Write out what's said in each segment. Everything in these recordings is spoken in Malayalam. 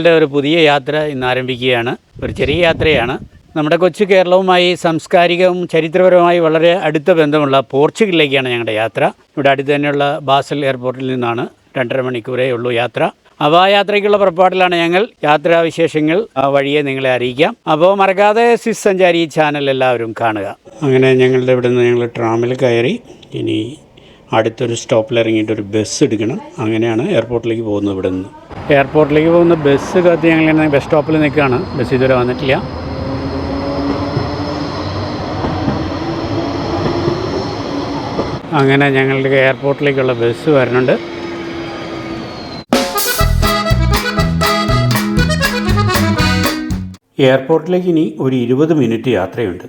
ഞങ്ങളുടെ ഒരു പുതിയ യാത്ര ഇന്ന് ആരംഭിക്കുകയാണ്. ഒരു ചെറിയ യാത്രയാണ്. നമ്മുടെ കൊച്ചു കേരളവുമായി സാംസ്കാരികവും ചരിത്രപരവുമായി വളരെ അടുത്ത ബന്ധമുള്ള പോർച്ചുഗലിലേക്കാണ് ഞങ്ങളുടെ യാത്ര. ഇവിടെ അടുത്ത് തന്നെയുള്ള ബാസൽ എയർപോർട്ടിൽ നിന്നാണ് 2.5 മണിക്കൂറേ ഉള്ളൂ യാത്ര. അപ്പോൾ ആ യാത്രയ്ക്കുള്ള പുറപ്പാടിലാണ് ഞങ്ങൾ. യാത്രാവിശേഷങ്ങൾ വഴിയെ നിങ്ങളെ അറിയിക്കാം. അപ്പോൾ മറക്കാതെ സ്വിസ് സഞ്ചാരി ചാനൽ എല്ലാവരും കാണുക. അങ്ങനെ ഞങ്ങളുടെ ഇവിടെ നിന്ന് ഞങ്ങൾ ട്രാമിൽ കയറി ഇനി അടുത്തൊരു സ്റ്റോപ്പിൽ ഇറങ്ങിയിട്ടൊരു ബസ് എടുക്കണം. അങ്ങനെയാണ് എയർപോർട്ടിലേക്ക് പോകുന്നത്. ഇവിടെ നിന്ന് എയർപോർട്ടിലേക്ക് പോകുന്ന ബസ് കാത്ത് ഞങ്ങൾ ബസ് സ്റ്റോപ്പിൽ നിൽക്കുകയാണ്. ബസ് ഇതുവരെ വന്നിട്ടില്ല. അങ്ങനെ ഞങ്ങളുടെ എയർപോർട്ടിലേക്കുള്ള ബസ് വരുന്നുണ്ട്. എയർപോർട്ടിലേക്ക് ഇനി ഒരു 20 മിനിറ്റ് യാത്രയുണ്ട്.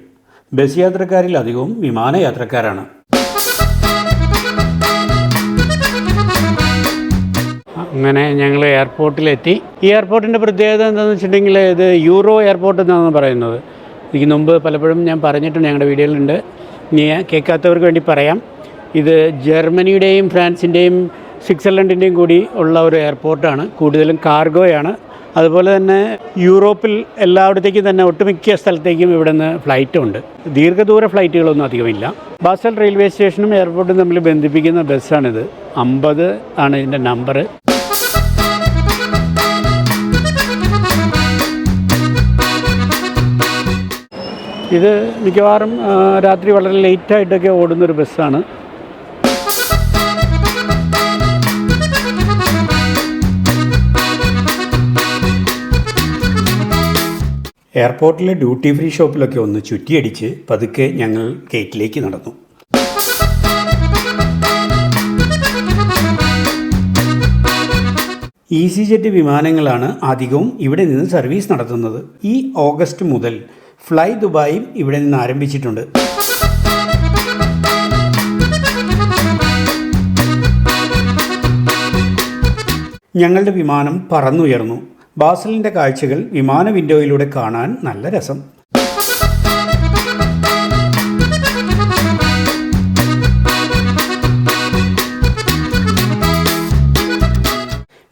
ബസ് യാത്രക്കാരിൽ അധികവും വിമാന യാത്രക്കാരാണ്. അങ്ങനെ ഞങ്ങൾ എയർപോർട്ടിലെത്തി. ഈ എയർപോർട്ടിൻ്റെ പ്രത്യേകത എന്താണെന്ന് വെച്ചിട്ടുണ്ടെങ്കിൽ ഇത് യൂറോ എയർപോർട്ട് എന്നാണ് പറയുന്നത്. ഇതിന് മുമ്പ് പലപ്പോഴും ഞാൻ പറഞ്ഞിട്ടുണ്ട്, ഞങ്ങളുടെ വീഡിയോയിലുണ്ട്. ഇനി കേൾക്കാത്തവർക്ക് വേണ്ടി പറയാം. ഇത് ജർമ്മനിയുടെയും ഫ്രാൻസിൻ്റെയും സ്വിറ്റ്സർലൻഡിൻ്റെയും കൂടി ഉള്ള ഒരു എയർപോർട്ടാണ്. കൂടുതലും കാർഗോയാണ്. അതുപോലെ തന്നെ യൂറോപ്പിൽ എല്ലായിടത്തേക്കും തന്നെ ഒട്ടുമിക്ക സ്ഥലത്തേക്കും ഇവിടെ നിന്ന് ഫ്ലൈറ്റുണ്ട്. ദീർഘദൂര ഫ്ലൈറ്റുകളൊന്നും അധികമില്ല. ബാസൽ റെയിൽവേ സ്റ്റേഷനും എയർപോർട്ടും തമ്മിൽ ബന്ധിപ്പിക്കുന്ന ബസ്സാണിത്. 50 ആണ് ഇതിൻ്റെ നമ്പർ. ഇത് മിക്കവാറും രാത്രി വളരെ ലേറ്റായിട്ടൊക്കെ ഓടുന്നൊരു ബസ്സാണ്. എയർപോർട്ടിലെ ഡ്യൂട്ടി ഫ്രീ ഷോപ്പിലൊക്കെ ഒന്ന് ചുറ്റിയടിച്ച് പതുക്കെ ഞങ്ങൾ ഗേറ്റിലേക്ക് നടന്നു. ഈസി ജെറ്റ് വിമാനങ്ങളാണ് അധികവും ഇവിടെ നിന്ന് സർവീസ് നടത്തുന്നത്. ഈ ഓഗസ്റ്റ് മുതൽ ഫ്ലൈ ദുബായും ഇവിടെ നിന്ന് ആരംഭിച്ചിട്ടുണ്ട്. ഞങ്ങളുടെ വിമാനം പറന്നുയർന്നു. ബാസലിൻ്റെ കാഴ്ചകൾ വിമാന വിൻഡോയിലൂടെ കാണാൻ നല്ല രസം.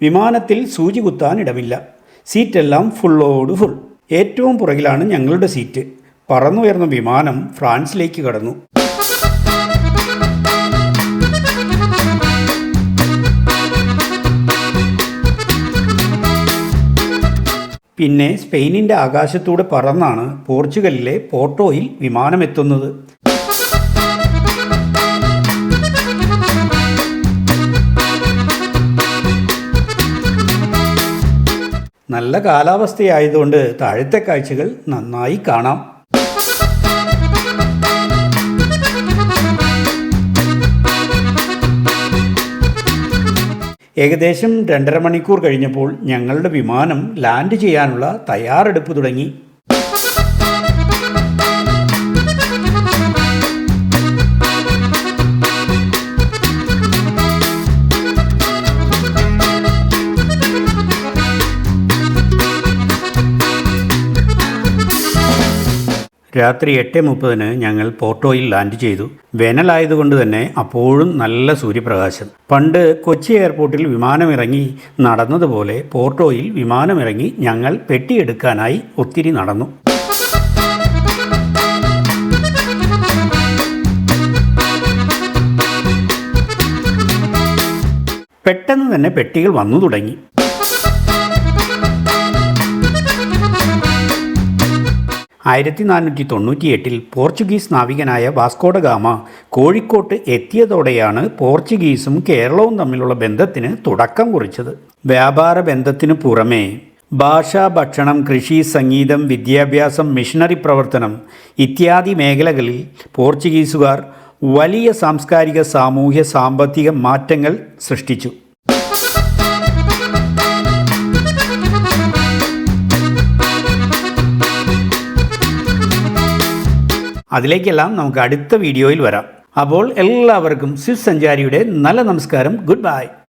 വിമാനത്തിൽ സൂചി കുത്താൻ ഇടമില്ല. സീറ്റെല്ലാം ഫുള്ളോട് ഫുൾ. ഏറ്റവും പുറകിലാണ് ഞങ്ങളുടെ സീറ്റ്. പറന്നുയർന്ന വിമാനം ഫ്രാൻസിലേക്ക് കടന്നു. പിന്നെ സ്പെയിനിൻ്റെ ആകാശത്തൂടെ പറന്നാണ് പോർച്ചുഗലിലെ പോർട്ടോയിൽ വിമാനമെത്തുന്നത്. നല്ല കാലാവസ്ഥയായതുകൊണ്ട് താഴത്തെ കാഴ്ചകൾ നന്നായി കാണാം. ഏകദേശം 2.5 മണിക്കൂർ കഴിഞ്ഞപ്പോൾ ഞങ്ങളുടെ വിമാനം ലാൻഡ് ചെയ്യാനുള്ള തയ്യാറെടുപ്പ് തുടങ്ങി. രാത്രി 8:30 ഞങ്ങൾ പോർട്ടോയിൽ ലാൻഡ് ചെയ്തു. വേനലായതുകൊണ്ട് തന്നെ അപ്പോഴും നല്ല സൂര്യപ്രകാശം. പണ്ട് കൊച്ചി എയർപോർട്ടിൽ വിമാനമിറങ്ങി നടന്നതുപോലെ പോർട്ടോയിൽ വിമാനമിറങ്ങി ഞങ്ങൾ പെട്ടിയെടുക്കാനായി ഒത്തിരി നടന്നു. പെട്ടെന്ന് തന്നെ പെട്ടികൾ വന്നു തുടങ്ങി. 1498 പോർച്ചുഗീസ് നാവികനായ വാസ്കോഡ ഗാമ കോഴിക്കോട്ട് എത്തിയതോടെയാണ് പോർച്ചുഗീസും കേരളവും തമ്മിലുള്ള ബന്ധത്തിന് തുടക്കം കുറിച്ചത്. വ്യാപാര ബന്ധത്തിനു പുറമേ ഭാഷ, ഭക്ഷണം, കൃഷി, സംഗീതം, വിദ്യാഭ്യാസം, മിഷണറി പ്രവർത്തനം ഇത്യാദി മേഖലകളിൽ പോർച്ചുഗീസുകാർ വലിയ സാംസ്കാരിക, സാമൂഹ്യ, സാമ്പത്തിക മാറ്റങ്ങൾ സൃഷ്ടിച്ചു. അതിലേക്കെല്ലാം നമുക്ക് അടുത്ത വീഡിയോയിൽ വരാം. അപ്പോൾ എല്ലാവർക്കും സ്വിസ് സഞ്ചാരിയുടെ നല്ല നമസ്കാരം. Good bye.